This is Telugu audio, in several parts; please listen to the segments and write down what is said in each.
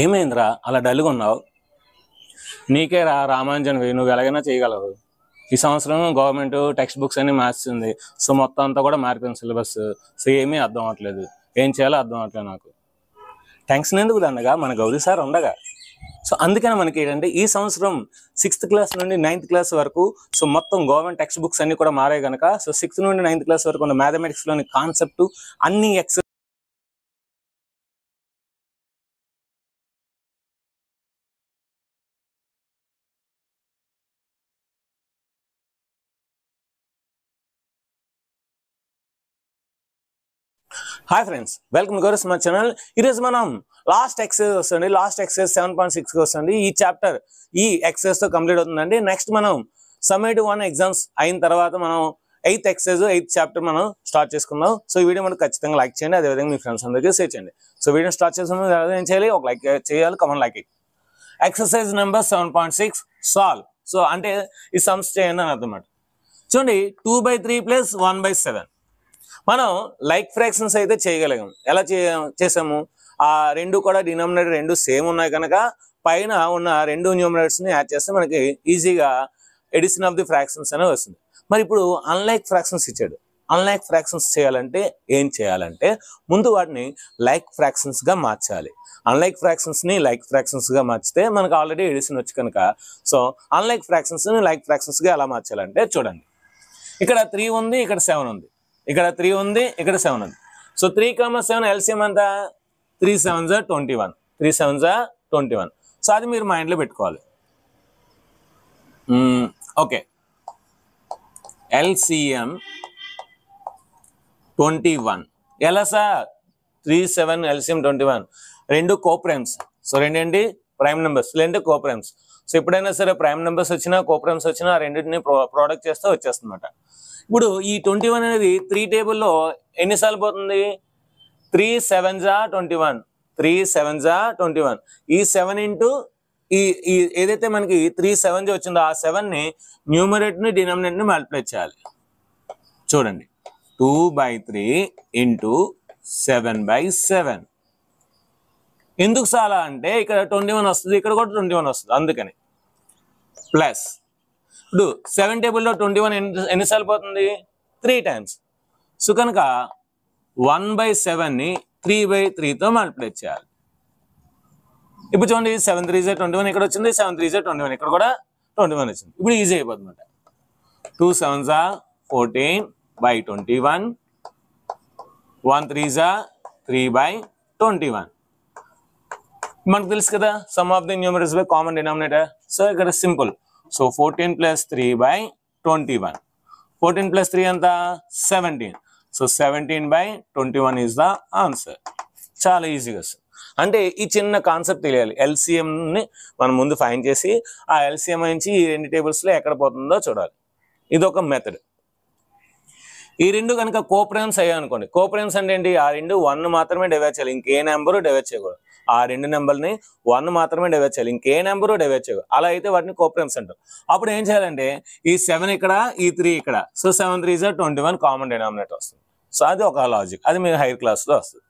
ఏమైందిరా అలా డల్గా ఉన్నావు? నీకే రామాంజన్వి, నువ్వు ఎలాగైనా చేయగలవు. ఈ సంవత్సరం గవర్నమెంట్ టెక్స్ట్ బుక్స్ అన్ని మార్చింది. సో మొత్తం అంతా కూడా మారిపోయింది సిలబస్. సో ఏమీ అర్థం అవ్వట్లేదు, ఏం చేయాలో అర్థం అవ్వట్లేదు నాకు. టెన్షన్ ఎందుకు దండగా, మన గౌరీ సార్ ఉండగా. సో అందుకని మనకి ఏంటంటే ఈ సంవత్సరం 6th క్లాస్ నుండి 9th క్లాస్ వరకు సో మొత్తం గవర్నమెంట్ టెక్స్ట్ బుక్స్ అన్ని కూడా మారాయి కనుక సో 6th నుండి 9th క్లాస్ వరకు ఉన్న మ్యాథమెటిక్స్లోని కాన్సెప్ట్ అన్ని హాయ్ ఫ్రెండ్స్, వెల్కమ్ గౌరస్ మై ఛానల్. ఈరోజు మనం లాస్ట్ ఎక్సైజ్ వస్తుంది. లాస్ట్ ఎక్సైజ్ 7.6 వస్తుంది. ఈ చాప్టర్ ఈ ఎక్సైజ్ తో కంప్లీట్ అవుతుందండి. నెక్స్ట్ మనం సమ్మేటివ్ 1 ఎగ్జామ్స్ అయిన తర్వాత మనం 8th ఎక్సైజ్ 8th చాప్టర్ మనం స్టార్ట్ చేసుకుందాం. సో ఈ వీడియో మనకు ఖచ్చితంగా లైక్ చేయండి, అదేవిధంగా మీ ఫ్రెండ్స్ అందరికీ షేర్ చేయండి. సో వీడియో స్టార్ట్ చేసిన ఏం చేయాలి, ఒక లైక్ చేయాలి, comment like it. Exercise number 7.6 solve. So అంటే ఈ సమ్స్ చేయండి అని అర్థమాట. చూడండి, 2/3 + 1/7 మనం లైక్ ఫ్రాక్షన్స్ అయితే చేయగలిగాం. ఎలా చేసాము, ఆ రెండు కూడా డినామినేటర్ రెండు సేమ్ ఉన్నాయి కనుక పైన ఉన్న రెండు న్యూమరేటర్స్ ని యాడ్ చేస్తే మనకి ఈజీగా ఎడిషన్ ఆఫ్ ది ఫ్రాక్షన్స్ అనేది వస్తుంది. మరి ఇప్పుడు అన్లైక్ ఫ్రాక్షన్స్ ఇచ్చాడు. అన్లైక్ ఫ్రాక్షన్స్ చేయాలంటే ఏం చేయాలంటే ముందు వాటిని లైక్ ఫ్రాక్షన్స్ గా మార్చాలి. అన్లైక్ ఫ్రాక్షన్స్ ని లైక్ ఫ్రాక్షన్స్ గా మార్చితే మనకు ఆల్రెడీ ఎడిషన్ వచ్చి కనుక సో అన్లైక్ ఫ్రాక్షన్స్ ని లైక్ ఫ్రాక్షన్స్ గా ఎలా మార్చాలంటే చూడండి, ఇక్కడ 3 ఉంది, ఇక్కడ 7 ఉంది, ఇక్కడ 3 ఉంది, ఇక్కడ 7 ఉంది. సో 3, 7 ఎల్సిఎం అంతా 3 7s 21, 3 7s 21. సో అది మీరు మైండ్లో పెట్టుకోవాలి. ఓకే, ఎల్సిఎం 21 ఎలా సార్? 3 7 ఎల్సిఎం 21 రెండు కోప్రైమ్స్. సో రెండేంటి ప్రైమ్ నెంబర్స్, లేదంటే కోప్రైమ్స్. సో ఎప్పుడైనా సరే ప్రైమ్ నెంబర్స్ వచ్చినా కోప్రైమ్స్ వచ్చినా ఆ రెండింటిని ప్రోడక్ట్ చేస్తే వచ్చేస్తుందన్నమాట. ఇప్పుడు ఈ 21 అనేది 3 టేబుల్లో ఎన్నిసార్లు పోతుంది? 3 7s 21, 3 7s 21. ఈ 7 ఇంటూ ఈ ఏదైతే మనకి 3 7s వచ్చిందో ఆ 7ని న్యూమరేటర్ని డినామినేటర్ని మల్టిప్లై చేయాలి. చూడండి, 2/3 ఇంటూ 7/7. ఎందుకు చాలా అంటే ఇక్కడ 21 వస్తుంది, ఇక్కడ కూడా 21 వస్తుంది, అందుకని ప్లస్. ఇప్పుడు 7 టేబుల్లో 21 ఎన్నిసార్లు పోతుంది? 3 times. సో కనుక 1/7ని 3/3తో మల్టిప్లై చేయాలి. ఇప్పుడు చూడండి, 7 3s 21 ఇక్కడ వచ్చింది, 7 3s 21 ఇక్కడ కూడా 21 వచ్చింది. ఇప్పుడు ఈజీ అయిపోతుంది అనమాట. 2 7s 14/21, 1 3s 3/21. మనకు తెలుసు కదా, some of the numerators by common denominator. So ఇక్కడ సింపుల్. సో 14 + 3/21. 14 + 3 ఎంత? 17. So 17/21 is the answer. చాలా ఈజీగా వస్తుంది. అంటే ఈ చిన్న కాన్సెప్ట్ తెలియాలి. ఎల్సిఎంని మనం ముందు ఫైండ్ చేసి ఆ ఎల్సిఎం నుంచి ఈ రెండు టేబుల్స్లో ఎక్కడ పోతుందో చూడాలి. ఇది ఒక మెథడ్. ఈ రెండు కనుక కోప్రైమ్స్ అయ్యాయి అనుకోండి. కోప్రైమ్స్ అంటే ఏంటి? ఆ రెండు 1 మాత్రమే డివైడ్ చేయాలి, ఇంకే నెంబరు డివైడ్ చేయకూడదు. ఆ రెండు నెంబర్ని 1 మాత్రమే డివైడ్ చేయాలి, ఇంకే నెంబరు డివైడ్ చేయకూడదు. అలా అయితే వాటిని కోప్రైమ్స్ అంటారు. అప్పుడు ఏం చేయాలంటే ఈ 7 ఇక్కడ, ఈ 3 ఇక్కడ. సో 7 3s 21 కామన్ డినామినేటర్ వస్తుంది. సో అది ఒక లాజిక్, అది మీరు హైయర్ క్లాస్లో వస్తుంది.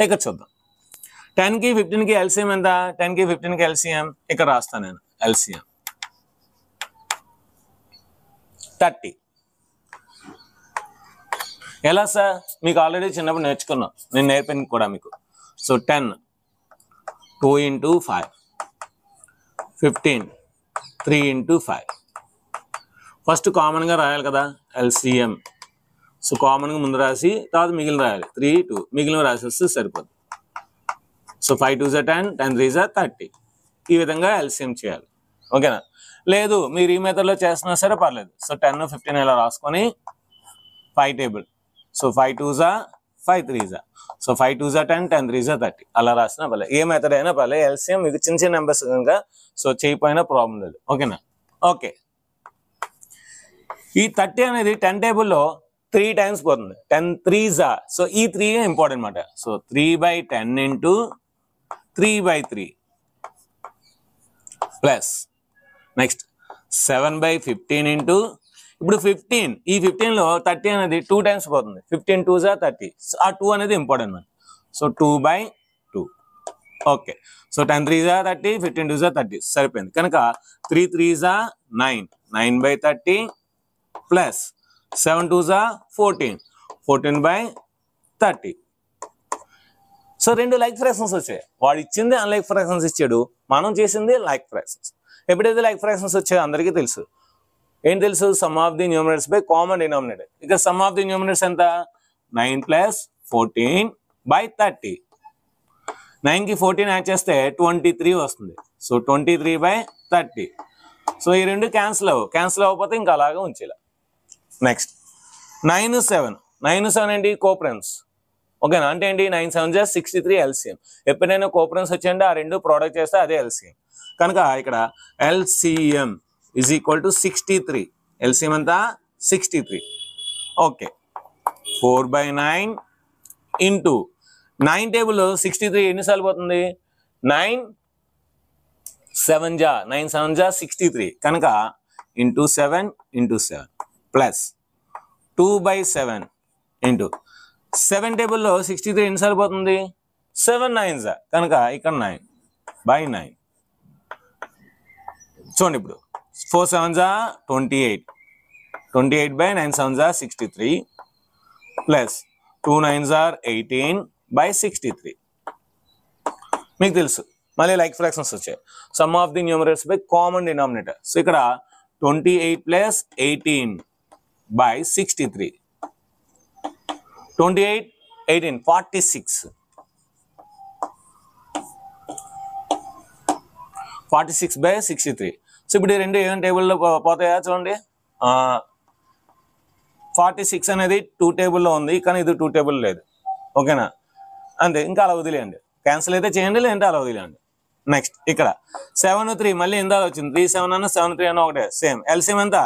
ఇక్కడ చూద్దాం. 10కి 15కి ఎల్సిఎం ఎంత? 10కి 15కి ఎల్సిఎం ఇక్కడ రాస్తాను నేను. ఎల్సిఎం 30. ఎలా సార్? మీకు ఆల్రెడీ చిన్నప్పుడు నేర్చుకున్నాం, నేను నేర్పాను కూడా మీకు. సో 10 2 × 5, 15 3 × 5. ఫస్ట్ కామన్గా రాయాలి కదా ఎల్సిఎం. సో కామన్గా ముందు రాసి తర్వాత మిగిలిన రాయాలి. 3 2 మిగిలిన రాసేస్తే సరిపోతుంది. So 5 2s 10, 10 3s 30. ఈ విధంగా ఎల్సిఎం చేయాలి. ఓకేనా? లేదు మీరు ఈ మెథడ్లో చేస్తున్నా సరే పర్లేదు. సో 10 15 ఇలా రాసుకొని 5 table. So 5 2s 5 3s. So 5 2s 10, 10 3s 30 అలా రాసినా పర్లేదు. ఏ మెథడ్ అయినా పర్లేదు. ఎల్సిఎం మీకు చిన్న చిన్న నెంబర్స్ కనుక సో చేయకపోయినా ప్రాబ్లం లేదు. ఓకేనా? ఓకే, ఈ 30 అనేది 10 టేబుల్లో 3 times పోతుంది. 10 3s. సో ఈ 3 ఇంపార్టెంట్ అనమాట. So 3/10 into 3/3 plus next 7/15 into ఇప్పుడు 15, ఈ 15లో 30 అనేది 2 times పోతుంది. 15 2s 30. ఆ 2 అనేది ఇంపార్టెంట్ అనమాట. So 2/2 okay. So 10 3s are 30, 15 2s are 30 సరిపోయింది. కనుక 3 3s are 9, 9/30 plus 7 2s are 14, 14/30. So రెండు లైక్ ఫ్రాక్షన్స్ వచ్చాయి. వాడు ఇచ్చింది అన్లైక్ ఫ్రాక్షన్స్ ఇచ్చాడు, మనం చేసింది లైక్ ఫ్రాక్షన్స్. ఎప్పుడైతే లైక్ ఫ్రాక్షన్స్ వచ్చాయో అందరికీ తెలుసు, ఏం తెలుసు, some of the numerators by common denominator. ఇక సమ్ ఆఫ్ ది న్యూమరేటర్స్ ఎంత, 9 + 14/30. 9కి 14 యాడ్ చేస్తే 23 వస్తుంది. సో 23/30. సో ఈ రెండు క్యాన్సిల్ అవ్వకపోతే ఇంకా అలాగే ఉంచేలా. నెక్స్ట్ 9 7 ఏంటి, కోప్రెన్స్. ఓకేనా, అంటే ఏంటి, 9 7 = 63 ఎల్సిఎం. ఎప్పుడైనా కోప్రెన్స్ వచ్చేయండి, ఆ రెండు ప్రోడక్ట్ చేస్తే అదే ఎల్సిఎం. కనుక ఇక్కడ LCM is equal to 63. LCM అంతా 63. ఓకే, 4/9 ఇంటూ 9 టేబుల్ 63 ఎన్నిసార్లు పోతుంది, 9 7 = 63. కనుక ఇంటూ 7 ప్లస్ 2/7 ఇంటూ 7 టేబుల్లో 63 ఎన్నిసార్లు పోతుంది, 7 9s కనుక ఇక్కడ 9/9. చూడండి ఇప్పుడు 4 7s are 28, 28/9 7s are 63 plus 2 9s are 18/63. మీకు తెలుసు మళ్ళీ లైక్ ఫ్రాక్షన్స్ వచ్చాయి. Some of the numerators by common denominator. So ఇక్కడ 28 + 18/63. 28 18 46. 46/63. సో ఇప్పుడు ఈ రెండు ఏం టేబుల్లో పోతాయా చూడండి. 46 అనేది 2 టేబుల్లో ఉంది, కానీ ఇది 2 టేబుల్ లేదు. ఓకేనా, అంతే, ఇంకా అలా వదిలేయండి. క్యాన్సిల్ అయితే చేయండి, లేదంటే అలా వదిలేయండి. నెక్స్ట్ ఇక్కడ 7 3 మళ్ళీ ఇందా వచ్చింది, 3 7 అన్న 7 3 అన్న ఒకటే సేమ్. ఎల్సిఎం ఎంత,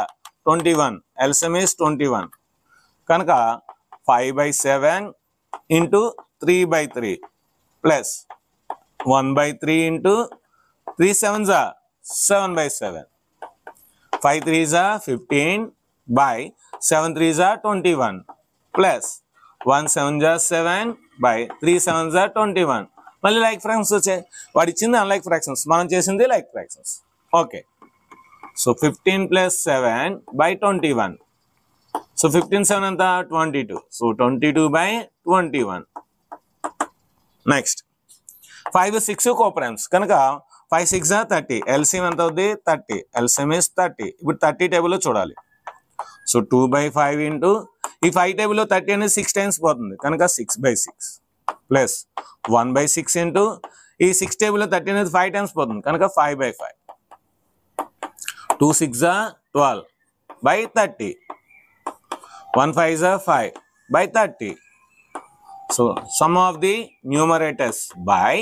21. LCM is 21. కనుక 5/7 into 3/3 plus 1/3 into 3 7s are 7/7. 5 3s are 15/7 3s are 21 plus 1 7s are 7/3 7s are 21. మళ్ళీ లైక్ ఫ్రాక్షన్స్ వచ్చాయి. వాడు ఇచ్చింది అన్లైక్ ఫ్రాక్షన్స్, మనం చేసింది like fractions. Okay, so 15 + 7/21. So 15 7 ఎంత, 22. సో 22/21. నెక్స్ట్ 5 6 కోప్రెన్స్. కనుక 5 6 are 30. ఎల్సిఎం ఎంత అవుద్ది, 30. LCM is 30. ఇప్పుడు 30 టేబుల్లో చూడాలి. సో 2/5 ఇంటూ ఈ 5 టేబుల్లో 30 అనేది 6 టైమ్స్ పోతుంది, కనుక 6/6 ప్లస్ 1/6 ఇంటూ ఈ 6 టేబుల్లో 30 అనేది 5 టైమ్స్ పోతుంది, కనుక 5/5. 2 6 are 12/30. 1 5 are 5/30. So sum of the numerators by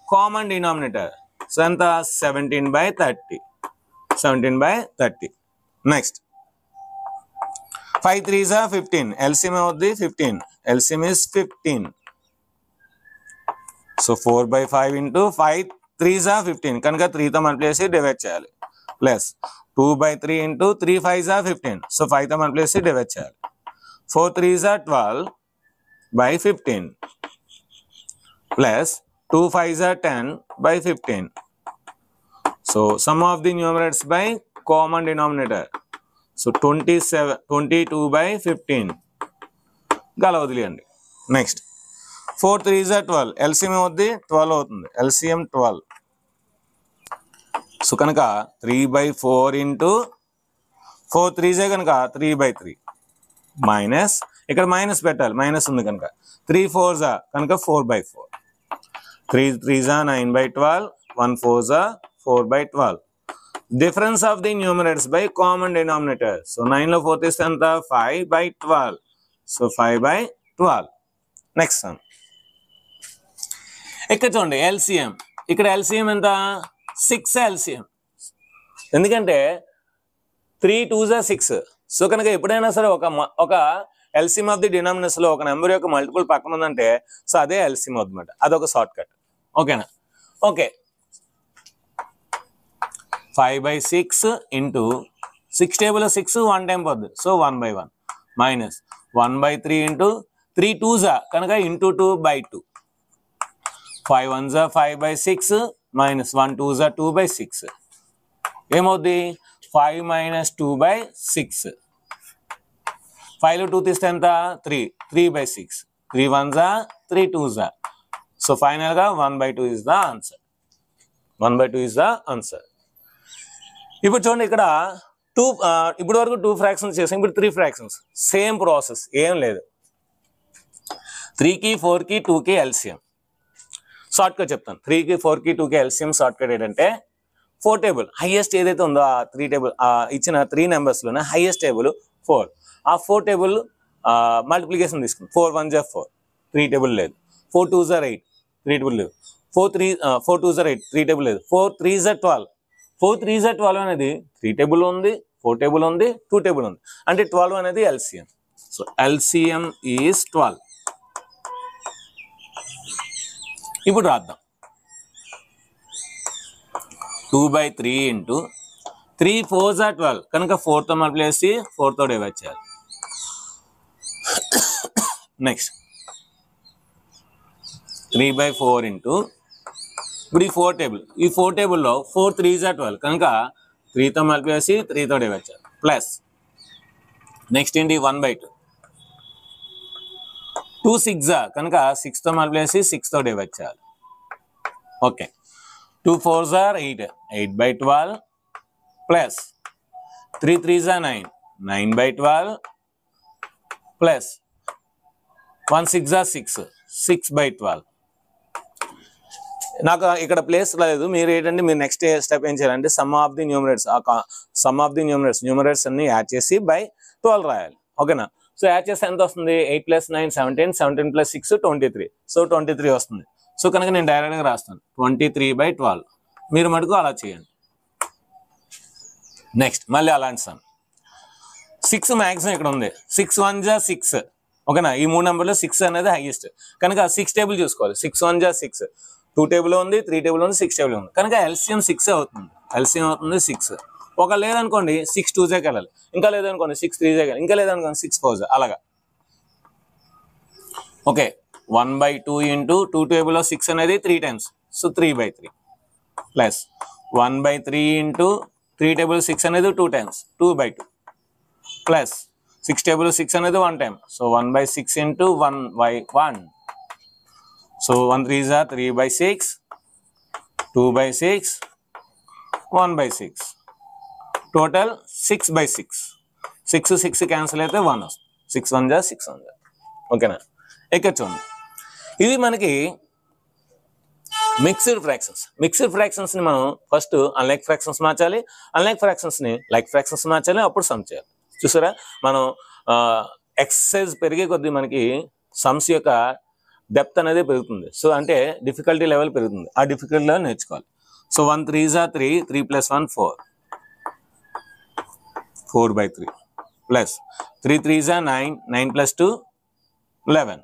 common denominator. So ఎంత, 17/30. 17/30. Next 5 3s are 15. ఎల్సిఎం అవుద్ది 15. LCM is 15. So 4/5 into 5 3s are 15. కనుక 3తో మల్టిప్లై చేసి డివైడ్ చేయాలి. Plus 2/3 into 3 5s are 15. So 5తో మల్టిప్లై చేసి డివైడ్ చేయాలి. 4 3s are 12/15 plus 2 5s are 10/15. So sum of the numerators by common denominator. So 22/15 అలా వదిలేయండి. Next 4 3s are 12. ఎల్సిఎం అవుద్ది 12 అవుతుంది. ఎల్సిఎం 12. సో కనుక 3/4 ఇంటూ 4 3s కనుక 3/3 మైనస్, ఇక్కడ మైనస్ పెట్టాలి, మైనస్ ఉంది కనుక 3 4s కనుక 4/4. 3 3s 9/12. 1 4s 4/12. Difference of the numerators by common denominator. So 9లో 4 తీస్తే ఎంత, 5/12. సో 5/12. నెక్స్ట్ సమ్ ఇక్కడ చూడండి, ఎల్సిఎం. ఇక్కడ ఎల్సిఎం ఎంత, 6 ఎల్సిఎం. ఎందుకంటే 3 2s are 6. సో కనుక ఎప్పుడైనా సరే ఒక ఎల్సిఎం ఆఫ్ ది డినామినేటర్స్ లో ఒక నెంబర్ యొక్క మల్టిపుల్ పక్కన ఉందంటే సో అదే ఎల్సిఎం అవుతుందన్నమాట. అదొక షార్ట్ కట్. ఓకేనా, ఓకే. 5/6 ఇంటూ 6 టేబుల్ 6 1 టైం పోద్ది, సో 1/1 మైనస్ 1/3 ఇంటూ 3 2s కనుక into 2/2. 5 1s are 5 by 6 minus 1 2s are 2 by 6. ఏమవుద్ది 5 minus 2 by 6. 5 2 తీస్తే ఎంత 3 by 6. 3 1s are 3 2s are. So ఫైనల్గా 1 by 2 is the answer. 1 by 2 is the answer. ఇప్పుడు చూడండి ఇక్కడ ఇప్పుడు వరకు 2 ఫ్రాక్షన్స్ చేసాం, ఇప్పుడు 3 ఫ్రాక్షన్స్. సేమ్ ప్రాసెస్, ఏం లేదు. 3కి 4కి 2కి ఎల్సిఎం షార్ట్కట్ చెప్తాను. 3కి 4కి 2కి ఎల్సిఎం షార్ట్కట్ ఏంటంటే 4 టేబుల్ హైయెస్ట్ ఏదైతే ఉందో ఆ 3 టేబుల్ ఇచ్చిన 3 నెంబర్స్లోనే హైయెస్ట్ టేబుల్ 4. ఆ 4 టేబుల్ మల్టిప్లికేషన్ తీసుకుంది. 4 1s are 4, 3 టేబుల్ లేదు. 4 2s are 8, 3 టేబుల్ లేదు. 4 2s are 8, 3 టేబుల్ లేదు. 4 3s are 12. 4 3s are 12 అనేది 3 టేబుల్ ఉంది, 4 టేబుల్ ఉంది, 2 టేబుల్ ఉంది. అంటే 12 అనేది ఎల్సిఎం. So LCM is 12. ఇప్పుడు రాద్దాం. 2 by 3 into 3 4s are 12 కనుక 4తో మల్టిప్లై చేసి 4తో డివైడ్ చేయాలి. నెక్స్ట్ 3 by 4 into ఇప్పుడు ఈ 4 టేబుల్లో 4 3s are 12 కనుక 3తో మల్టిప్లై చేసి 3తో డివైడ్ చేయాలి. ప్లస్ నెక్స్ట్ ఏంటి 1 by 2. 2 6s are కనుక 6తో మల్టిప్లై చేసి 6తో డివైడ్ చేయాలి. Okay. 2 4s are 8, 8 by 12 plus 3 3s are 9, 9 by 12 plus 1 6s are 6, 6 by 12. నాకు ఇక్కడ ప్లేస్ లేదు. మీరు ఏంటంటే మీరు నెక్స్ట్ స్టెప్ ఏం చేయాలంటే సమ్ ఆఫ్ ది న్యూమరేటర్స్ అన్ని యాడ్ చేసి బై 12 రాయాలి. ఓకేనా? సో యాడ్ చేస్తే ఎంత వస్తుంది? 8 + 9 17, 17 + 6 23. సో 23 వస్తుంది. సో కనుక నేను డైరెక్ట్గా రాస్తాను 23 by 12. మీరు మటుకు అలా చేయండి. నెక్స్ట్ మళ్ళీ అలాంటి సమ్ 6 మ్యాక్సిమం ఇక్కడ ఉంది. 6 1s are 6. ఓకేనా? ఈ 3 నెంబర్లో 6 అనేది హైయెస్ట్ కనుక 6 టేబుల్ చూసుకోవాలి. 6 1s are 6, 2 టేబుల్ ఉంది, 3 టేబుల్ ఉంది, 6 టేబుల్ ఉంది కనుక ఎల్సిఎం 6 అవుతుంది. ఎల్సిఎం అవుతుంది 6. ఒక లేదనుకోండి 6 2sకి వెళ్ళాలి, ఇంకా లేదనుకోండి 6 3sకి వెళ్ళాలి, ఇంకా లేదనుకోండి 6 4s అలాగా. ఓకే. 1 by 2 into 2 టేబుల్లో 6 అనేది 3 times. So 3 by 3 plus 1 by 3 into 3 table 6 అనేది 2 times, 2 by 2 ప్లస్ 6 టేబుల్ 6 అనేది 1 time. So 1 by 6 into 1 by 1. So 1 3s are 3 by 6, 2 by 6, 1 by 6. Total 6 by 6. 6 6 cancel అయితే 1 వస్తుంది. 6 1s are 6 1s. ఓకేనా? ఇక్కడ చూడండి, ఇది మనకి మిక్స్డ్ ఫ్రాక్షన్స్ని మనం ఫస్ట్ అన్లైక్ ఫ్రాక్షన్స్ మార్చాలి, అన్లైక్ ఫ్రాక్షన్స్ని లైక్ ఫ్రాక్షన్స్ మార్చాలి, అప్పుడు సమ్ చేయాలి. చూసారా? మనం ఎక్సర్సైజ్ పెరిగే కొద్దీ మనకి సమ్స్ యొక్క డెప్త్ అనేది పెరుగుతుంది. సో అంటే డిఫికల్టీ లెవెల్ పెరుగుతుంది. ఆ డిఫికల్టీ లెవెల్ నేర్చుకోవాలి. So 1 3s are 3, 3 + 1 4, 4 by 3 plus 3 3s are 9, 9 + 2 11.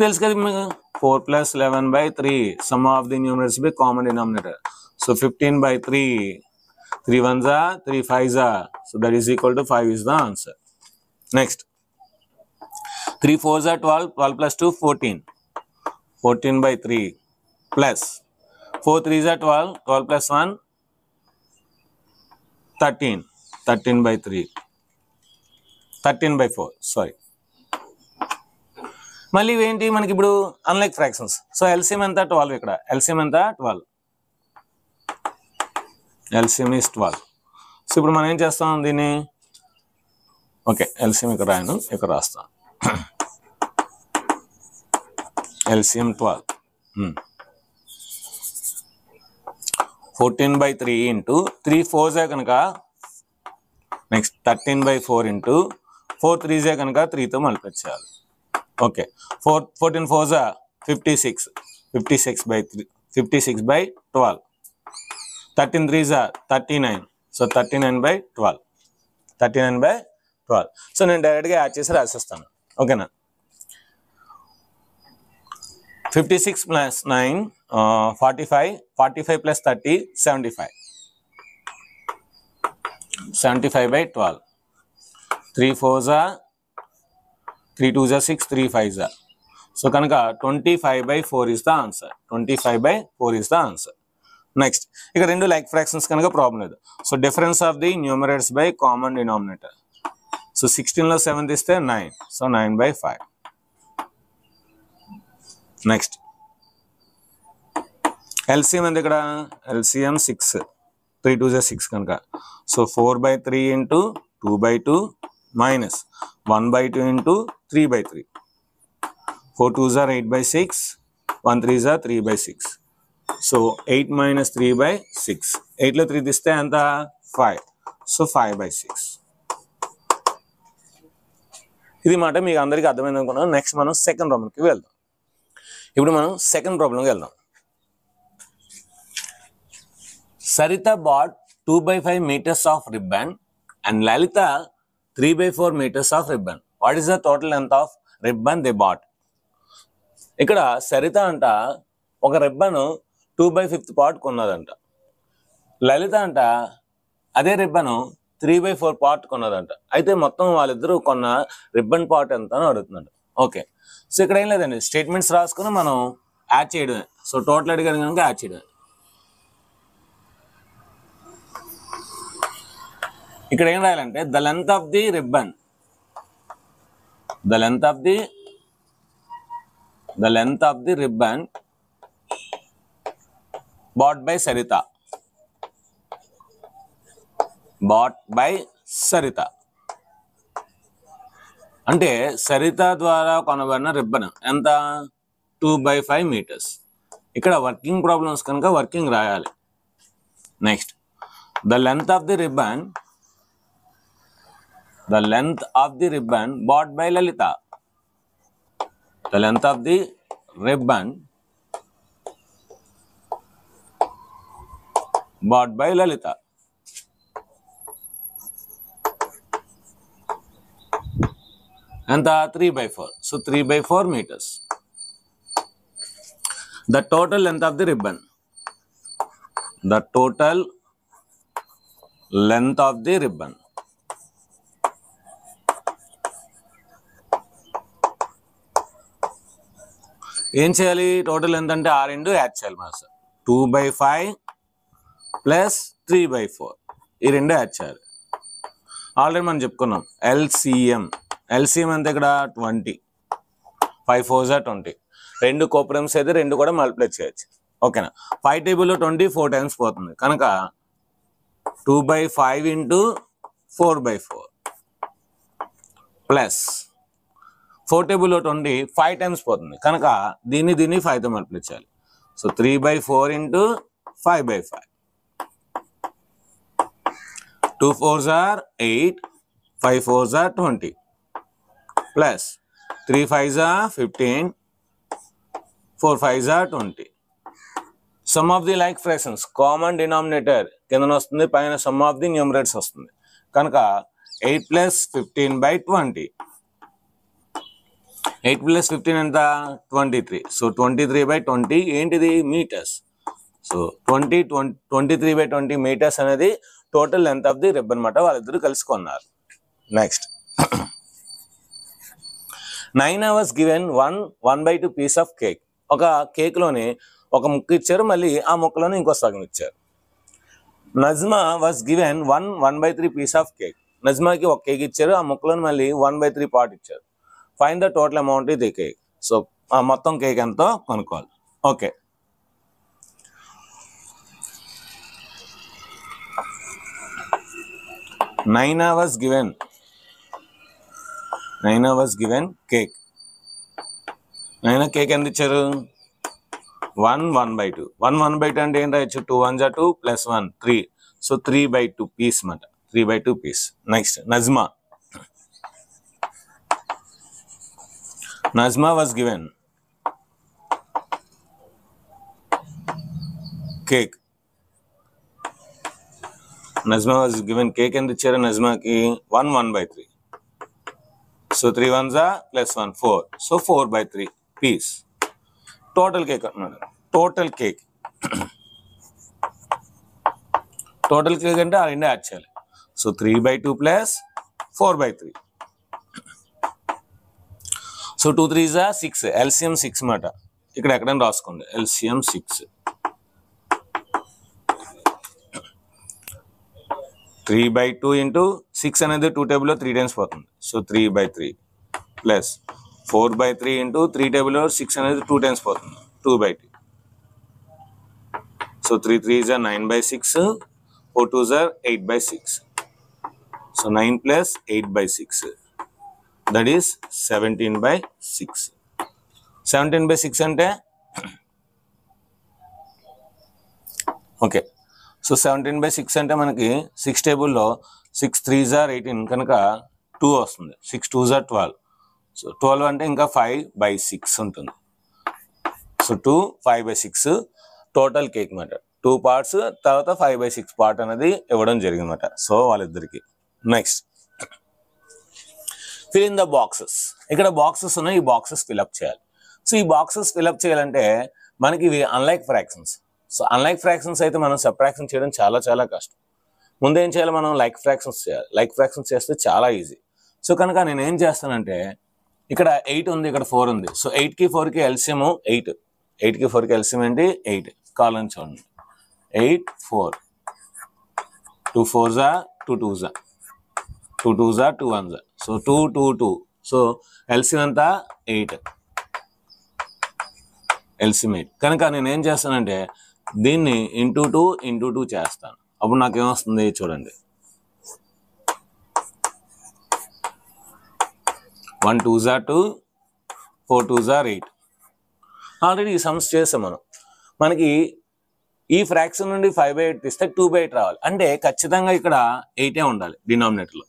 తెలుసు కదా మీకు 4 + 11 by 3 some of the numerators by common denominator. So 15 by 3, 3 1s are 3 5s are. So that is equal to 5 is the answer. Next 3 4s are 12, 12 + 2 14, 14 by 3 plus 4 3s are 12, 12 + 1 13, 13 by 3, 13 by 4 sorry. మళ్ళీ ఏంటి మనకి ఇప్పుడు అన్లైక్ ఫ్రాక్షన్స్. సో ఎల్సిఎం ఎంత? 12. ఇక్కడ ఎల్సిఎం ఎంత? 12. LCM is 12. సో ఇప్పుడు మనం ఏం చేస్తాం దీన్ని? ఓకే, ఎల్సిఎం ఇక్కడ రాయను, ఇక్కడ రాస్తాం. ఎల్సిఎం 12. 14 by 3 into 3 4s కనుక నెక్స్ట్ 13 by 4 into 4 3s కనుక 3తో మల్టిప్లై చేయాలి. Okay. 14 4s 56, 56 by 3, 56 by 12. 13 3s 39. So 39 by 12, 39 by 12. So నేను డైరెక్ట్గా యాడ్ చేసి రాసేస్తాను. ఓకేనా? 56 + 9 45, 45 + 30 75, 75 by 12. 3 4s 3 2s 6, 3 5s so కనుక 25/4 is the answer. 25/4 is the answer. Next ఇక రెండు లైక్ ఫ్రాక్షన్స్ కనుక ప్రాబ్లం లేదు. So difference of the numerators by common denominator. So 16లో 7 తీస్తే 9. సో 9/5. నెక్స్ట్ ఎల్సిఎం ఎంత ఇక్కడ? ఎల్సిఎం 6. 3 2 6 కనుక. So 4/3 into 2/2 minus 1/2 into 3/3. 4 2s are 8/6. 1 3s are 3/6. So 8 minus 3/6. 8లో 3 తీస్తే ఎంత? 5. సో 5/6. ఇది మాట మీకు అందరికీ అర్థమైంది అనుకున్నాను. నెక్స్ట్ మనం సెకండ్ ప్రాబ్లంకి వెళ్దాం. ఇప్పుడు మనం సెకండ్ ప్రాబ్లంకి వెళ్దాం. Sarita bought 2/5 meters of ribbon and Lalita 3/4 meters of ribbon. What is the total length of ribbon they bought? ఇక్కడ సరిత అంట ఒక రిబ్బన్ 2/5 పార్ట్ కొన్నదంట. లలిత అంట అదే రిబ్బన్ 3/4 పార్ట్ కొన్నదంట. అయితే మొత్తం వాళ్ళిద్దరూ కొన్న రిబ్బన్ పార్ట్ ఎంత అని అడుగుతున్నాడు. ఓకే, సో ఇక్కడ ఏం లేదండి, స్టేట్మెంట్స్ రాసుకుని మనం యాడ్ చేయడమే. సో టోటల్ అడిగాను కనుక యాడ్ చేయడమే. ఇక్కడ ఏం రాయాలంటే the length of the ribbon, the length of the ribbon bat by Saritha, bat by Saritha అంటే సరిత ద్వారా కొనబడిన రిబ్బన్ ఎంత? 2/5 meters. ఇక్కడ వర్కింగ్ ప్రాబ్లమ్స్ కనుక వర్కింగ్ రాయాలి. Next the length of the ribbon, the length of the ribbon bought by Lalita. The length of the ribbon bought by Lalita. And the 3/4. So 3/4 meters. The total length of the ribbon. The total length of the ribbon. ఏం చేయాలి? టోటల్ ఎంత అంటే ఆ రెండు యాడ్ చేయాలి మన సార్. 2/5 ప్లస్ 3/4 ఈ రెండు యాడ్ చేయాలి. ఆల్రెడీ మనం చెప్పుకున్నాం ఎల్సిఎం. ఎల్సిఎం ఎంత ఇక్కడ? 20. 5 4s are 20. రెండు కోపరమ్స్ అయితే రెండు కూడా మల్టిప్లై చేయొచ్చు. ఓకేనా? 5 టేబుల్లో 20 4 టైమ్స్ పోతుంది కనుక 2/5 ఇంటూ 4/4 ప్లస్ 4 టేబుల్లో 20 5 టైమ్స్ పోతుంది కనుక దీన్ని 5తో మల్టిప్లై చేయాలి. So 3/4 into 5/5. 2 4s are 8. 5 4s are 20 plus 3 5s are 15. 4 5s are 20. Some of the like fractions common denominator కింద వస్తుంది, పైన సమ్ ఆఫ్ ది న్యూమరేటర్స్ వస్తుంది కనుక 8 + 15/20. 8 + 15 ఎంత? 23. సో 23/20 ఏంటిది? మీటర్స్. సో 23/20 మీటర్స్ అనేది total length of the ribbon అన్నమాట. వాళ్ళిద్దరూ కలిసి కొన్నారు. Next 9 hours given 1/2 piece of cake. ఒక కేక్లోని ఒక ముక్క ఇచ్చారు, మళ్ళీ ఆ ముక్కలోనే ఇంకో సగం ఇచ్చారు. Najma was given 1/3 piece of cake. నజ్మాకి ఒక కేక్ ఇచ్చారు, ఆ ముక్కలోని మళ్ళీ 1/3 పార్ట్ ఇచ్చారు. ఫైండ్ ద టోటల్ అమౌంట్ ఇది కేక్. సో ఆ మొత్తం కేక్ ఎంతో కనుక్కోవాలి. Okay, nine hours given cake. 9 cake ఎంత ఇచ్చారు? 1/2. 1/2 అంటే ఏం రాయొచ్చు? 2 1s are 2 + 1 3. సో 3/2 పీస్ అన్నమాట. 3/2 piece. Next Nazma was given cake. Nazma was given cake and the chair Nazma ki 1/3. So 3 1s are plus 1 4. So 4/3 piece. Total cake. Total cake. Total cake ante are inda actually. So 3/2 plus 4/3. So 2 3s 6, LCM 6 మాట. ఇక్కడ ఎక్కడైనా రాసుకోండి, LCM 6. 3/2 ఇంటూ 6 అనేది 2 టేబుల్లో 3 టైమ్స్ పోతుంది. సో 3/3 ప్లస్ 4/3 ఇంటూ 3 టేబుల్లో 6 అనేది 2 టైమ్స్ పోతుంది, 2/2. So 3 3s 9/6, 4 2s 8/6. So 9 plus 8/6, that is 17/6. 17/6 అంటే ఓకే. సో 17/6 అంటే మనకి 6 టేబుల్లో 6 3s 18 కనుక 2 వస్తుంది. 6 2s 12. సో 12 అంటే ఇంకా 5/6 ఉంటుంది. సో 2 5/6 టోటల్ కేక్ మాట. 2 parts తర్వాత 5/6 పార్ట్ అనేది ఇవ్వడం జరిగిందన్నమాట. సో వాళ్ళిద్దరికి. Next fill in the boxes. ఇక్కడ బాక్సెస్ ఉన్నాయి, ఈ బాక్సెస్ ఫిల్అప్ చేయాలి. సో ఈ బాక్సెస్ ఫిల్అప్ చేయాలంటే మనకి ఇవి unlike fractions. So unlike fractions అయితే మనం సబ్ట్రాక్షన్ చేయడం చాలా చాలా కష్టం. ముందేం చేయాలి, మనం లైక్ ఫ్రాక్షన్స్ చేయాలి. లైక్ ఫ్రాక్షన్స్ చేస్తే చాలా ఈజీ. సో కనుక నేను ఏం చేస్తానంటే ఇక్కడ 8 ఉంది, ఇక్కడ 4 ఉంది. సో 8కి 4కి LCM 8. 8కి 4కి LCM ఏంటి 8. కావాలని చూడండి, 8 4, 2 4s 2 2s, 2 2s 2 1s. So 2 2 2. So LCM అంతా 8, LCM 8. కనుక నేను ఏం చేస్తానంటే దీన్ని ఇంటూ 2 ఇంటూ 2 చేస్తాను. అప్పుడు నాకేమొస్తుంది చూడండి, 1 2s 2, 4 2s 8. ఆల్రెడీ ఈ సమ్స్ చేస్తాం మనం. మనకి ఈ ఫ్రాక్షన్ నుండి 5/8 తీస్తే 2/8 రావాలి. అంటే ఖచ్చితంగా ఇక్కడ 8 ఉండాలి డినామినేటర్లో.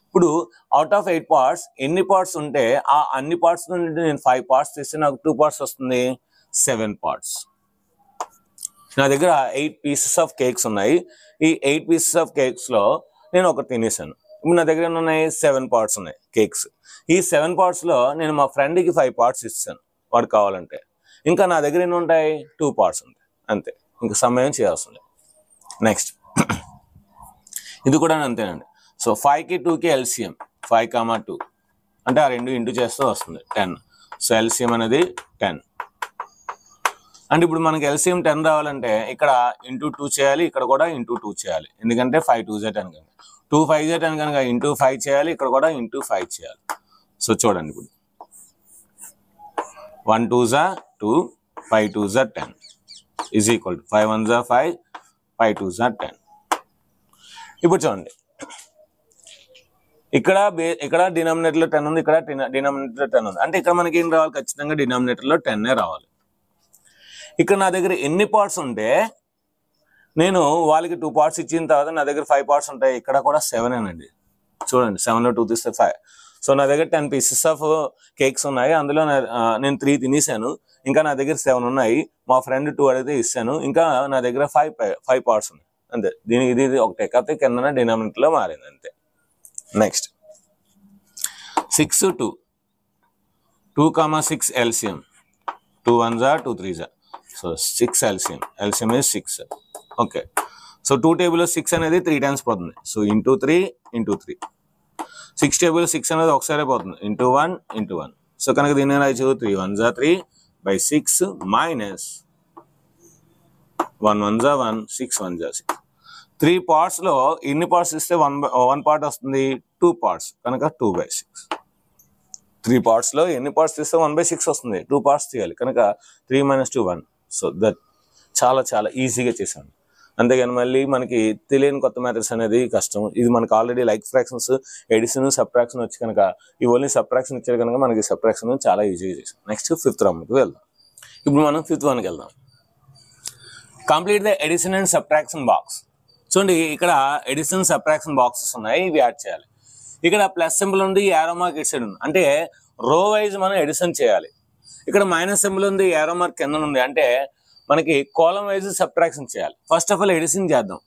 ఇప్పుడు అవుట్ ఆఫ్ 8 పార్ట్స్ ఎన్ని పార్ట్స్ ఉంటే ఆ అన్ని పార్ట్స్ నుండి నేను 5 పార్ట్స్ తీస్తే నాకు 2 పార్ట్స్ వస్తుంది, 7 పార్ట్స్. నా దగ్గర 8 pieces ఆఫ్ కేక్స్ ఉన్నాయి. ఈ 8 pieces ఆఫ్ కేక్స్లో నేను ఒకటి తినేసాను. ఇప్పుడు నా దగ్గర ఉన్నాయి 7 పార్ట్స్ ఉన్నాయి కేక్స్. ఈ 7 పార్ట్స్లో నేను మా ఫ్రెండ్కి 5 పార్ట్స్ ఇస్తాను వాడు కావాలంటే. ఇంకా నా దగ్గర ఎన్ని ఉంటాయి, 2 పార్ట్స్ ఉంటాయి అంతే. ఇంకా సమయం చేయాల్సింది. నెక్స్ట్ ఇది కూడా అంతేనండి. సో 5కి 2కి LCM 5, 2 అంటే ఆ 2 ఇంటూ చేస్తే వస్తుంది 10. సో LCM అనేది 10. అంటే ఇప్పుడు మనకి LCM 10 రావాలంటే ఇక్కడ ఇంటూ 2 చేయాలి, ఇక్కడ కూడా ఇంటూ 2 చేయాలి. ఎందుకంటే 5 2s 10 కనుక 2 5s 10 కనుక ఇంటూ 5 చేయాలి, ఇక్కడ కూడా ఇంటూ 5 చేయాలి. సో చూడండి ఇప్పుడు 1 2s 2, 5 2s 10 is equal to 5 1s 5, 5 2s 10. ఇప్పుడు చూడండి, ఇక్కడ డినామినేటర్లో 10 ఉంది, ఇక్కడ డినామినేటర్లో 10 ఉంది. అంటే ఇక్కడ మనకి ఏం రావాలి, ఖచ్చితంగా డినామినేటర్లో 10 రావాలి. ఇక్కడ నా దగ్గర ఎన్ని పార్ట్స్ ఉంటే నేను వాళ్ళకి 2 పార్ట్స్ ఇచ్చిన తర్వాత నా దగ్గర 5 పార్ట్స్ ఉంటాయి. ఇక్కడ కూడా 7 అండి. చూడండి 7లో 2 తీస్తే 5. సో నా దగ్గర 10 pieces ఆఫ్ కేక్స్ ఉన్నాయి. అందులో నేను 3 తినేసాను. ఇంకా నా దగ్గర 7 ఉన్నాయి. మా ఫ్రెండ్ 2 అడిగితే ఇస్తాను. ఇంకా నా దగ్గర 5 పార్ట్స్ ఉన్నాయి అంతే. ఇది ఒకటే కాకపోతే కింద డినామినేటర్లో మారింది అంతే. Next 6 2, 2, 6 LCM 2 1s 2 3s. So 6 LCM is 6. Okay. So 2 టేబుల్లో 6 అనేది 3 టైమ్స్ పోతుంది. So into 3 into 3. 6 టేబుల్ 6 అనేది ఒకసారి పోతుంది, ఇంటూ 1 ఇంటూ 1. సో కనుక దీన్ని రాయచ్చు 3 1s 3/6 మైనస్ 1 1s 1, 6 1s 6. 3 పార్ట్స్లో ఎన్ని పార్ట్స్ ఇస్తే 1 పార్ట్ వస్తుంది, 2 పార్ట్స్ కనుక 2/6. 3 పార్ట్స్లో ఎన్ని పార్ట్స్ తీస్తే 1/6 వస్తుంది, 2 పార్ట్స్ తీయాలి కనుక 3 - 2 1. సో దట్ చాలా చాలా ఈజీగా చేశాను. అంతేగాని మళ్ళీ మనకి తెలియని కొత్త మ్యాథడ్స్ అనేది కష్టం. ఇది మనకు already like fractions, addition, subtraction వచ్చి కనుక ఈ ఓన్లీ సబ్ట్రాక్షన్ ఇచ్చారు కనుక మనకి సబ్ట్రాక్షన్ చాలా ఈజీగా చేసాం. నెక్స్ట్ 5th రౌండ్కి వెళ్దాం. ఇప్పుడు మనం 5th వన్కి వెళ్దాం. Complete the addition and subtraction box. చూడండి ఇక్కడ ఎడిషన్ సబ్ట్రాక్షన్ బాక్సెస్ ఉన్నాయి, ఇవి యాడ్ చేయాలి. ఇక్కడ ప్లస్ సింబల్ ఉంది, యారో మార్క్ ఇటు సైడ్ ఉంది, అంటే రో వైజ్ మనం ఎడిషన్ చేయాలి. ఇక్కడ మైనస్ సింబల్ ఉంది, యారో మార్క్ కింద ఉంది, అంటే మనకి కాలం వైజ్ సబ్ట్రాక్షన్ చేయాలి. ఫస్ట్ ఆఫ్ ఆల్ ఎడిషన్ చేద్దాం.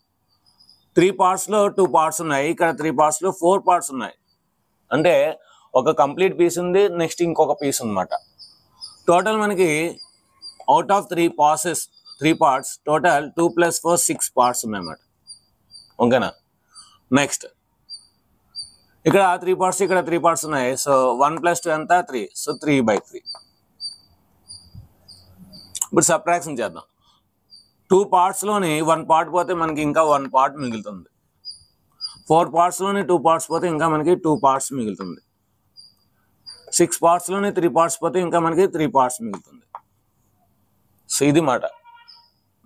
3 పార్ట్స్లో 2 పార్ట్స్ ఉన్నాయి, ఇక్కడ 3 పార్ట్స్లో 4 పార్ట్స్ ఉన్నాయి. అంటే ఒక కంప్లీట్ పీస్ ఉంది, నెక్స్ట్ ఇంకొక పీస్ ఉందన్నమాట. టోటల్ మనకి out of 3 parts total 2 + 4 6 parts ఉన్నాయన్నమాట. ఓకేనా. నెక్స్ట్ ఇక్కడ 3 పార్ట్స్, ఇక్కడ 3 పార్ట్స్ ఉన్నాయి. సో 1 + 2 ఎంత 3. సో 3/3. ఇప్పుడు సబ్ట్రాక్షన్ చేద్దాం. 2 పార్ట్స్లోని 1 పార్ట్ పోతే మనకి ఇంకా 1 పార్ట్ మిగులుతుంది. 4 పార్ట్స్లోని 2 పార్ట్స్ పోతే ఇంకా మనకి 2 పార్ట్స్ మిగులుతుంది. 6 పార్ట్స్లోని 3 పార్ట్స్ పోతే ఇంకా మనకి 3 పార్ట్స్ మిగులుతుంది. సో ఇది మాట.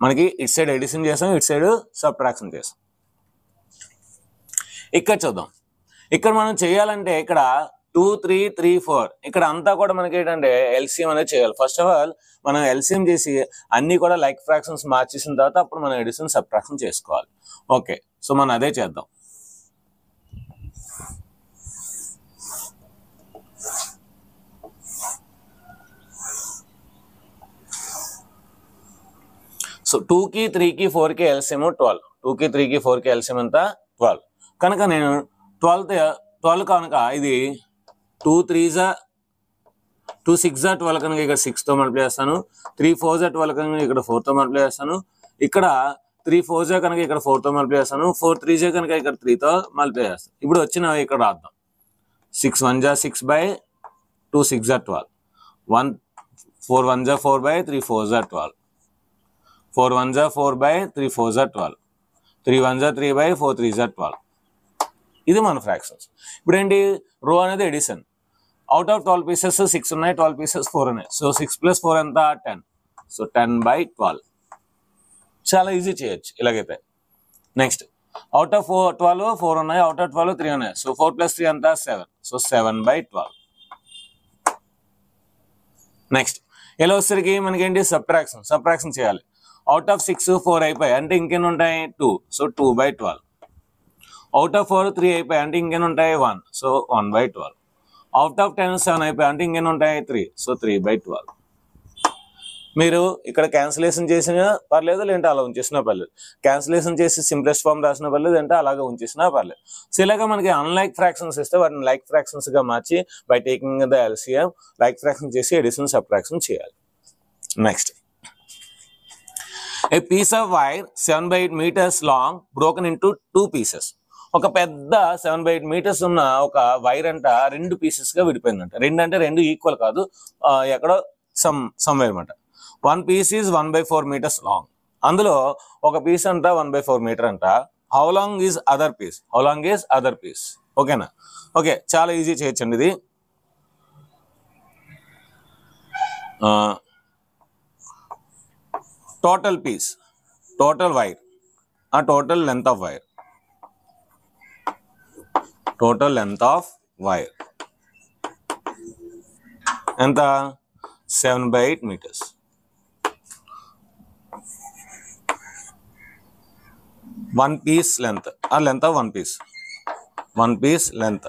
మనకి ఇటు సైడ్ ఎడిషన్ చేసాం, ఇటు సైడ్ సబ్ట్రాక్షన్ చేసాం. ఇక్కడ చూద్దాం. ఇక్కడ మనం చేయాలంటే ఇక్కడ 2, 3, 3, 4 ఇక్కడ అంతా కూడా మనకి ఏంటంటే ఎల్సిఎం అనేది చేయాలి. ఫస్ట్ ఆఫ్ ఆల్ మనం ఎల్సిఎం చేసి అన్ని కూడా లైక్ ఫ్రాక్షన్స్ మార్చేసిన తర్వాత అప్పుడు మనం ఎడిషన్ సబ్ట్రాక్షన్ చేసుకోవాలి. ఓకే, సో మనం అదే చేద్దాం. సో 2కి 3కి 4కి ఎల్సిఎం 12. 2కి 3కి 4కి ఎల్సిఎం ఎంత 12. కనుక నేను 12 కనుక ఇది 2 3 2 6 12 కనుక ఇక్కడ 6తో మల్టిప్లై చేస్తాను. 3 4 12 కనుక ఇక్కడ 4తో మల్టిప్లై చేస్తాను. ఇక్కడ 3 4 కనుక ఇక్కడ 4తో మల్టిప్లై చేస్తాను. 4 3 కనుక ఇక్కడ 3తో మల్టిప్లై చేస్తాను. ఇప్పుడు వచ్చినవి ఇక్కడ రాద్దాం. 6 1 6/2 6 12. 4 1 4/3 4 12. 4 1 4/3 4 12. 3 1 3/4 3 12. ఇది మన ఫ్రాక్షన్స్. ఇప్పుడు ఏంటి, రో అనేది ఎడిషన్. అవుట్ ఆఫ్ 12 పీసెస్ 6 ఉన్నాయి, 12 పీసెస్ 4 ఉన్నాయి. సో 6 + 4 ఎంత 10. సో 10/12. చాలా ఈజీ చేయొచ్చు ఇలాగైతే. నెక్స్ట్ అవుట్ ఆఫ్ 12 4 ఉన్నాయి, అవుట్ ఆఫ్ 12 3 ఉన్నాయి. సో 4 + 3 ఎంత 7. సో 7/12. నెక్స్ట్ ఎలా వచ్చేసరికి మనకి ఏంటి సబ్ట్రాక్షన్ చేయాలి. అవుట్ ఆఫ్ 6 4 అయిపోయాయి అంటే ఇంకెన్ని ఉంటాయి 2. సో 2/12. అవుట్ ఆఫ్ 4 3 అయిపోయాయి అంటే ఇంకెన్ని ఉంటాయి 1. సో 1/12. అవుట్ ఆఫ్ 10 7 అయిపోయాయి అంటే ఇంకెన్ని ఉంటాయి 3. సో 3/12. మీరు ఇక్కడ క్యాన్సిలేషన్ చేసినా పర్లేదు, లేదంటే అలా ఉంచేసినా పర్లేదు. క్యాన్సిలేషన్ చేసి సింప్లెస్ట్ ఫామ్ రాసినా పర్లేదు, అంటే అలాగే ఉంచేసినా పర్లేదు. సో ఇలాగా మనకి అన్లైక్ ఫ్రాక్షన్స్ ఇస్తే వాటిని లైక్ ఫ్రాక్షన్స్ గా మార్చి by taking the LCM like fraction చేసి ఎడిషన్ సబ్ట్రాక్షన్ చేయాలి. Next a piece of wire 7/8 meters long broken into 2 pieces. ఒక పెద్ద 7/8 meters ఉన్న ఒక వైర్ అంట 2 పీసెస్ గా విడిపోయిందంట. 2 అంటే 2 ఈక్వల్ కాదు, ఎక్కడో సమ్వేర్ అనమాట. 1 piece is 1/4 meters long. అందులో ఒక పీస్ అంట 1/4 meter అంట. How long is other piece? ఓకేనా? ఓకే, చాలా ఈజీ చేయొచ్చండి ఇది. Total piece, total wire, total length of wire, total length of wire ఎంత 7/8 meters. One piece length, length of one piece length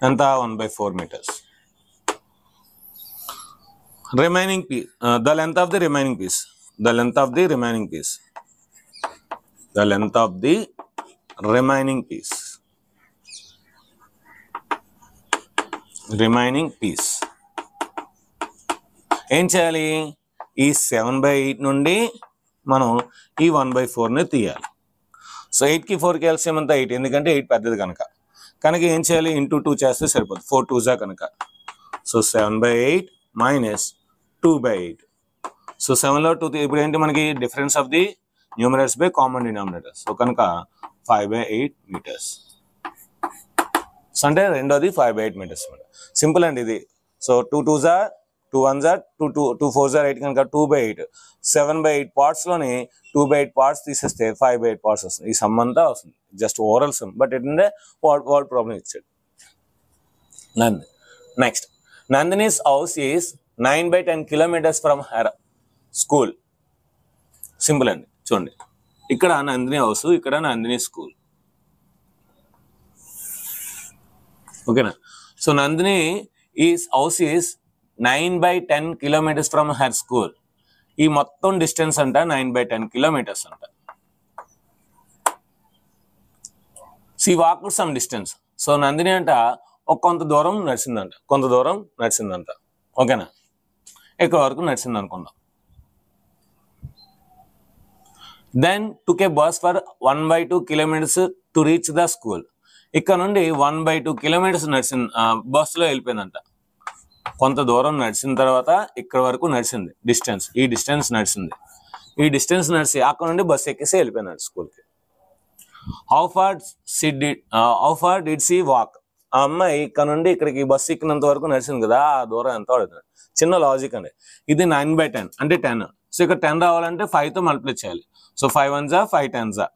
ఎంత 1/4 meters. Remaining piece, the length of the remaining piece, the length of the remaining piece, the length of the remaining piece, remaining piece. ఏం చేయాలి, ఈ 7/8 నుండి మనం ఈ 1/4ని తీయాలి. సో 8కి 4కి ఎల్సిఎం అంతా 8, ఎందుకంటే 8 పెద్దది కనుక ఏం చేయాలి, ఇంటూ 2 చేస్తే సరిపోతుంది. 4 2 కనుక. So 7/8 minus 2/8. సో 7లో 2, ఇప్పుడు ఏంటి మనకి difference of the numerators by common denominators. So కనుక 5/8 meters. సో అంటే రెండోది 5/8 meters. సింపుల్ అండి ఇది. సో 2 2s 2 1s 2 4s 8 కనుక 2/8. 7/8 పార్ట్స్లోని 2/8 పార్ట్స్ తీసేస్తే 5/8 పార్ట్స్ వస్తుంది. ఈ సమ్ అంతా వస్తుంది, జస్ట్ ఓవరాల్ సమ్, బట్ ఏంటంటే వర్డ్ ప్రాబ్లం ఇచ్చాడు. Next Nandini's house is 9/10 kilometers from her school. Simple అండి, చూడండి, ఇక్కడ నందిని హౌస్, ఇక్కడ నందిని స్కూల్. ఓకేనా? So Nandini is house is 9/10 kilometers from her school. ఈ మొత్తం డిస్టెన్స్ అంట 9/10 kilometers అంట. She walk some distance. So Nandini అంట కొంత దూరం నడిచిందంట. ఓకేనా? ఇక్కడ వరకు నడిచింది అనుకుందాం. Then took a bus for 1/2 kilometres to reach the school. ఇక్కడ నుండి 1/2 కిలోమీటర్స్ నడిచింది, బస్సులో వెళ్ళిపోయిందంట. కొంత దూరం నడిచిన తర్వాత ఇక్కడ వరకు నడిచింది డిస్టెన్స్, ఈ డిస్టెన్స్ నడిచింది. ఈ డిస్టెన్స్ నడిచి అక్కడ నుండి బస్సు ఎక్కేసి వెళ్ళిపోయినాడు స్కూల్కి. How far did she walk? ఆ అమ్మాయి ఇక్కడ నుండి ఇక్కడికి బస్సు ఎక్కినంత వరకు నడిచింది కదా, ఆ దూరం ఎంత పడుతుంది? చిన్న లాజిక్ అండి. ఇది 9/10 అంటే 10. సో ఇక్కడ 10 రావాలంటే 5తో మల్టిప్లై చేయాలి. సో 5 1 జా 5 10 జా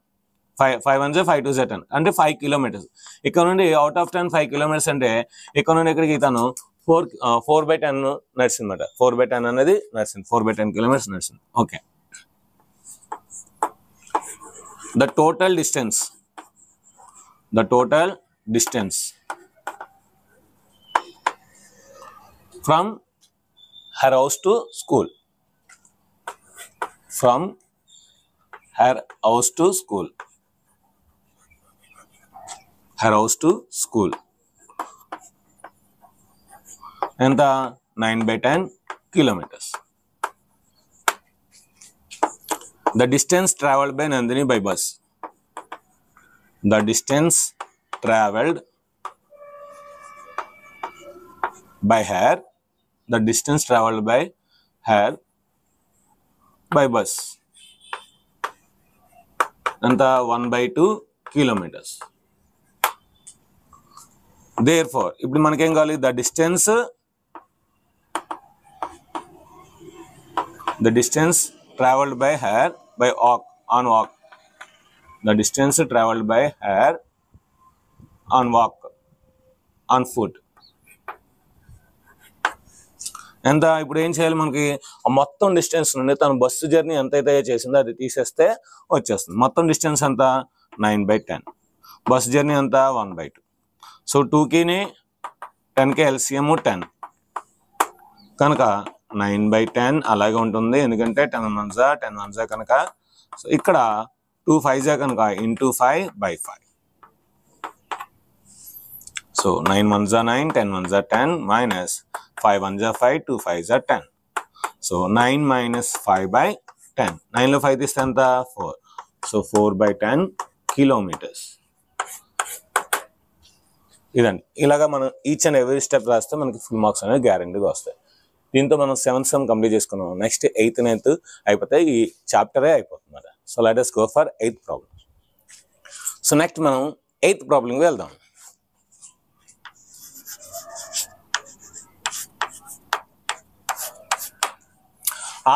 5 1 జా 5 2 జా 10 అంటే 5 కిలోమీటర్స్. ఇక్కడ నుండి అవుట్ ఆఫ్ 10 5 కిలోమీటర్స్ అంటే ఇక్కడ నుండి ఇక్కడికి తను 4/10 నడిచింది అనమాట. 4/10 అనేది నడిచింది, 4/10 కిలోమీటర్స్ నడిచింది. Okay, the total distance from her house to school, from her house to school, her house to school ఎంత? 9/10 kilometers. The distance traveled by Nandini by bus. The distance traveled by her. The distance traveled by her by bus. And the 1/2 kilometers. Therefore, ఇప్పుడు మనకేం కావాలి? The distance traveled by her by walk. The distance traveled by her on foot. ఎంత? ఇప్పుడు ఏం చేయాలి? మనకి మొత్తం డిస్టెన్స్ నుండి తను బస్సు జర్నీ ఎంతైతే చేసిందో అది తీసేస్తే వచ్చేస్తుంది. మొత్తం డిస్టెన్స్ ఎంత? 9/10. బస్సు జర్నీ ఎంత? 1/2. సో 2కి 10కి ఎల్సిఎం 10 కనుక 9/10 అలాగే ఉంటుంది. ఎందుకంటే 10 1 జా 10 1 జా కనుక. సో ఇక్కడ 2 5 జా కనుక ఇంటూ 5/5. సో 9 1 జా 9, 10 1 జా 10 మైనస్ 5 1 జా 5, 2 5 జా 10. So 9 minus 5/10. 9లో 5 తీస్తే ఎంత? 4. So 4/10 kilometres. ఇదండి. ఇలాగా మనం ఈచ్ అండ్ ఎవ్రీ స్టెప్ రాస్తే మనకి ఫుల్ మార్క్స్ అనేది గ్యారెంటీగా వస్తాయి. దీంతో మనం 7th సమ్ కంప్లీట్ చేసుకున్నాం. నెక్స్ట్ 8th 9th అయిపోతే ఈ చాప్టరే అయిపోతుంది. So let us go for 8th problem. So next మనం 8th ప్రాబ్లంకి వెళ్దాం.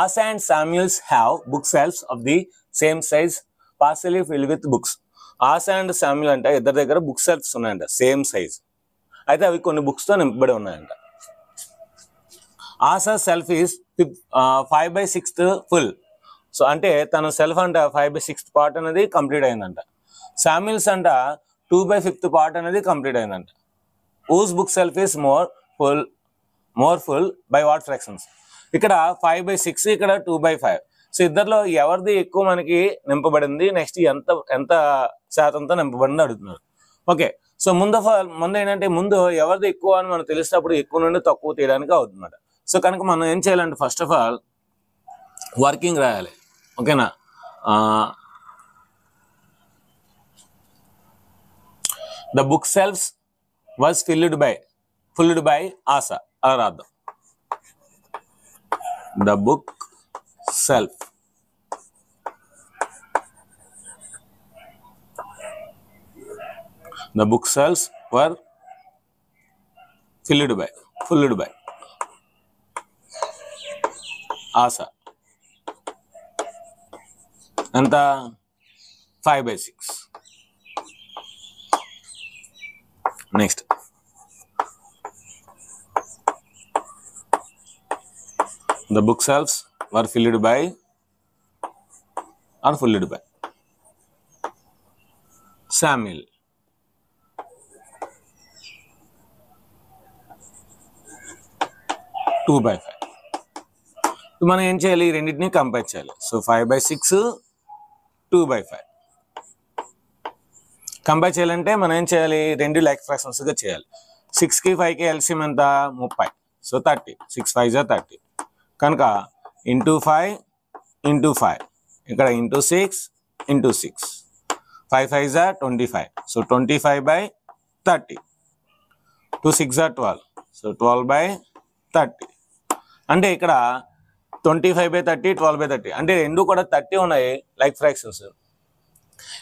Asa and Samuels have bookshelves of the same size partially filled with books. Asa and Samuel అంటే ఇద్దరి దగ్గర బుక్ షెల్ఫ్స్ ఉన్నాయంట, సేమ్ సైజ్. అయితే అవి కొన్ని బుక్స్తో నింపబడి ఉన్నాయంట. ఆసా సెల్ఫ్ ఈస్ 5/6 ఫుల్. సో అంటే తన సెల్ఫ్ అంట 5/6 పార్ట్ అనేది కంప్లీట్ అయిందంట. శామ్యుల్స్ అంట 2/5 పార్ట్ అనేది కంప్లీట్ అయిందంట. Whose bookshelf is more full by what fractions? ఇక్కడ 5/6, ఇక్కడ 2/5. సో ఇద్దరిలో ఎవరిది ఎక్కువ మనకి నింపబడింది, నెక్స్ట్ ఎంత శాతంతో నింపబడింది అడుగుతున్నారు. ఓకే, సో ముందు ఏంటంటే ముందు ఎవరిది ఎక్కువ అని మనకు తెలిసినప్పుడు ఎక్కువ నుండి తక్కువ తీయడానికి అవుతుందన్నమాట. సో కనుక మనం ఏం చేయాలంటే ఫస్ట్ ఆఫ్ ఆల్ వర్కింగ్ రాయాలి. ఓకేనా? The book shelves was filled by Asa. అలా రాద్దాం. The book shelf the book shelves were filled by Asa. ఎంత? 5/6. Next the book shelves were filled by Samuel. 2/5. మనం ఏం చేయాలి? రెండింటిని కంపేర్ చేయాలి. సో 5/6 2/5 కంపేర్ చేయాలంటే మనం ఏం చేయాలి? రెండు లైక్ ఫ్రాక్షన్స్గా చేయాలి. 6కి 5కి ఎల్సిఎం ఎంత? 30. సో 30. 6 5 జా 30 కనుక ఇంటూ 5 ఇంటూ 5 ఇక్కడ into 6 into 6 5 5s are 25. So 25/30. 2 6s are 12. So 12/30. అంటే ఇక్కడ 25/30 12/30 అంటే రెండు కూడా 30 ఉన్నాయి లైక్ ఫ్రాక్షన్స్.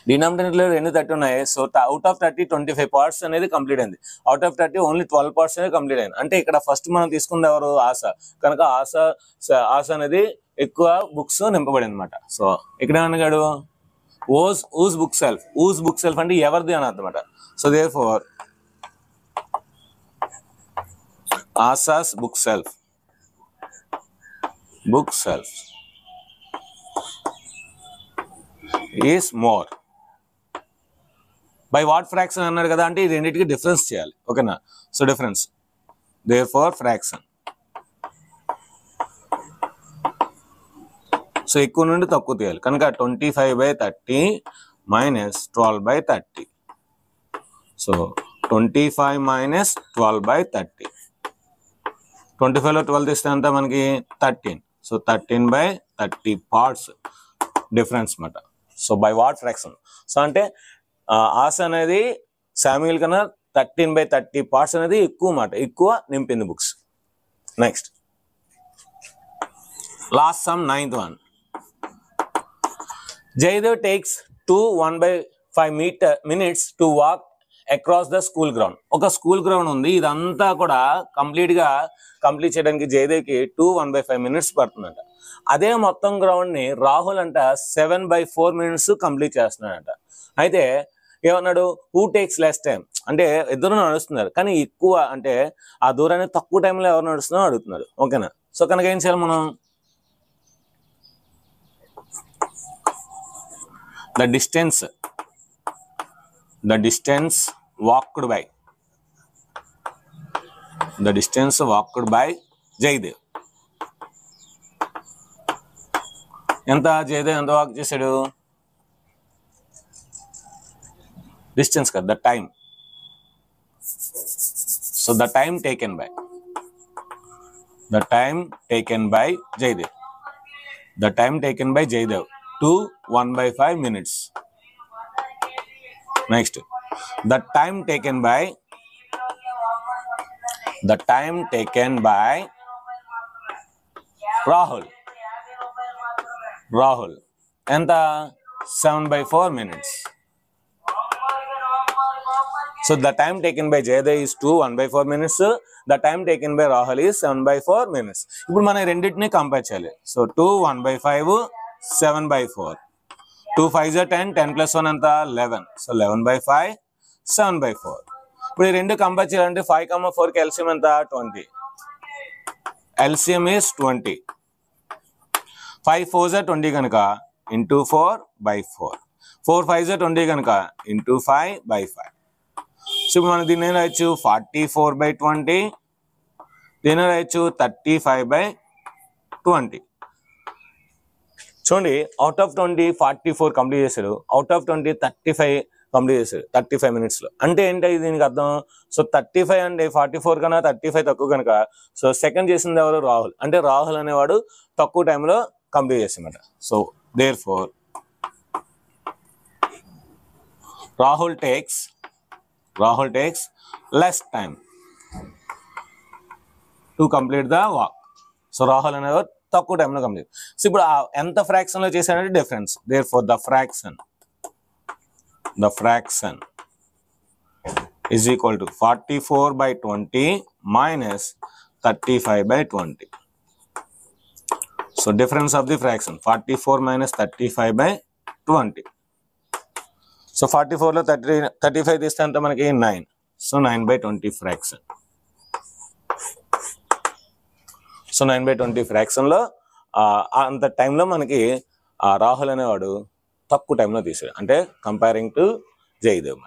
డినామినేటర్లో రెండు 30 ఉన్నాయి. సో అవుట్ ఆఫ్ 30 25 పార్ట్స్ అనేది కంప్లీట్ అయింది. అవుట్ ఆఫ్ 30 ఓన్లీ 12 పార్ట్స్ అనేది కంప్లీట్ అయింది. అంటే ఇక్కడ ఫస్ట్ మనం తీసుకుంది ఎవరు? ఆశ. కనుక ఆశ అనేది ఎక్కువ బుక్స్ నింపబడింది అనమాట. సో ఇక్కడ ఏమన్నాడు? whose book self అంటే ఎవరిది అని అన్నమాట. So therefore ASHAs book self is more. By what fraction అన్నాడు కదా, అంటే ఈ రెండింటికి డిఫరెన్స్ చేయాలి. ఓకేనా? So difference, therefore fraction. So ఎక్కువ నుండి తక్కువ తీయాలి కనుక 25/30 మైనస్ 12/30. So 25 minus 12/30. 25లో 12 తీస్తే అంతా మనకి 13. సో 13/30 పార్ట్స్ డిఫరెన్స్ అన్నమాట. So by what fraction. So అంటే ఆశ అనేది శామ్యూల్ కన్నా 13/30 పార్ట్స్ అనేది ఎక్కువ మాట, ఎక్కువ నింపింది books. Next last some 9th one. Jaydev takes 1/5 minutes to walk across the school ground. ఒక స్కూల్ గ్రౌండ్ ఉంది, ఇదంతా కూడా కంప్లీట్ చేయడానికి జయదేవ్కి 1/5 minutes పడుతుందంట. అదే మొత్తం గ్రౌండ్ ని రాహుల్ అంట 7/4 minutes కంప్లీట్ చేస్తున్నాడంట. అయితే ఏమన్నాడు? హూ టేక్స్ లెస్ టైం, అంటే ఇద్దరు నడుస్తున్నారు కానీ ఎక్కువ, అంటే ఆ దూరాన్ని తక్కువ టైంలో ఎవరు నడుస్తున్నారో అడుగుతున్నారు. ఓకేనా? సో కనుక ఏం చేయాలి మనం? the distance walked by Jaydev. Jayadev ఎంత వాక్ చేశాడు? డిస్టెన్స్ కదా, the time. So the time taken by Jayadev 1/5 minutes. Next, the time taken by Rahul ఎంత? 7/4 minutes. So the time taken by Jaydev is 1/4 minutes. The time taken by Rahul is 7/4 minutes. ఇప్పుడు మనం రెండింటిని కంపేర్ చేయాలి. సో 1/5 7/4. 2 5s are 10. 10 plus 1 ఎంత? 11. సో 11/5 7/4. ఇప్పుడు ఈ రెండు కంపేర్ చేయాలంటే 5, 4 కి ఎల్సిఎం ఎంత? 20. LCM is 20. 5 4s are 20 కనుక ఇంటూ 4/4. 4 5s are 20 కనుక ఇంటూ 5/5. సో ఇప్పుడు మనం దీన్ని రాయొచ్చు 44/20. దీన్ని రాయొచ్చు 35/20. చూడండి, అవుట్ ఆఫ్ 20 44 కంప్లీట్ చేశాడు, అవుట్ ఆఫ్ 20 35 కంప్లీట్ చేశాడు 35 minutes లో. అంటే ఏంటి దీనికి అర్థం? సో 35 అంటే 44 కన్నా 35 తక్కువ కనుక సో సెకండ్ చేసింది ఎవరు? రాహుల్. అంటే రాహుల్ అనేవాడు తక్కువ టైంలో కంప్లీట్ చేసామాట. So therefore Rahul takes less time to complete the walk. సో రాహుల్ అనేవాడు తక్కువ టైంలో కంప్లీట్. సో ఇప్పుడు ఎంత ఫ్రాక్షన్ లో చేశాడంటే difference. therefore the fraction is equal to 44/20 minus 35/20. So difference of the fraction 44 minus 35/20. So 44 లో 35 తీస్తే అంత మనకి 9. So 9/20 fraction. సో 9/20 ఫ్రాక్షన్ లో అంత టైంలో మనకి రాహుల్ అనేవాడు తక్కువ టైంలో తీసాడు, అంటే కంపేరింగ్ టు జయదేవ్.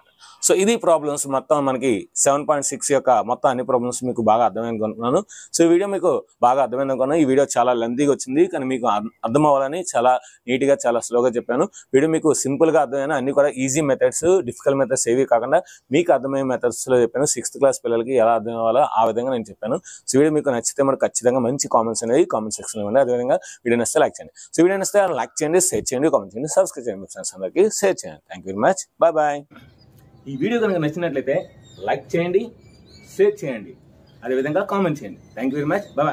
సో ఇది ప్రాబ్లమ్స్ మొత్తం మనకి 7.6 యొక్క మొత్తం అన్ని ప్రాబ్లమ్స్ మీకు బాగా అర్థమైంది అనుకుంటున్నాను. సో ఈ వీడియో మీకు బాగా అర్థమైంది అనుకున్నాను. ఈ వీడియో చాలా లెంతీగా వచ్చింది, కానీ మీకు అర్థం అవ్వాలని చాలా నీట్గా చాలా స్లోగా చెప్పాను. వీడియో మీకు సింపుల్గా అర్థమైన అన్ని కూడా ఈజీ మెథడ్స్, డిఫికల్ట్ మెథడ్స్ ఏవి కాకుండా మీకు అర్థమయ్యే మెథడ్స్లో చెప్పాను. 6th క్లాస్ పిల్లలకి ఎలా అర్థం అవ్వాలో ఆ విధంగా నేను చెప్పాను. సో వీడియో మీకు నచ్చితే మరి ఖచ్చితంగా మంచి కామెంట్స్ అనేది కామెంట్ సెక్షన్లో ఇవ్వండి. అదేవిధంగా వీడియో నచ్చితే లైక్ చేయండి. సో వీడియో నచ్చితే లైక్ చేయండి, షేర్ చేయండి, కామెంట్ చేయండి, సబ్స్క్రైబ్ చేయండి, ఫ్రెండ్స్ అందరికీ షేర్ చేయండి. Thank you very much. Bye bye. ఈ వీడియో కనుక నచ్చినట్లయితే లైక్ చేయండి, షేర్ చేయండి, అదేవిధంగా కామెంట్ చేయండి. Thank you very much. Bye bye.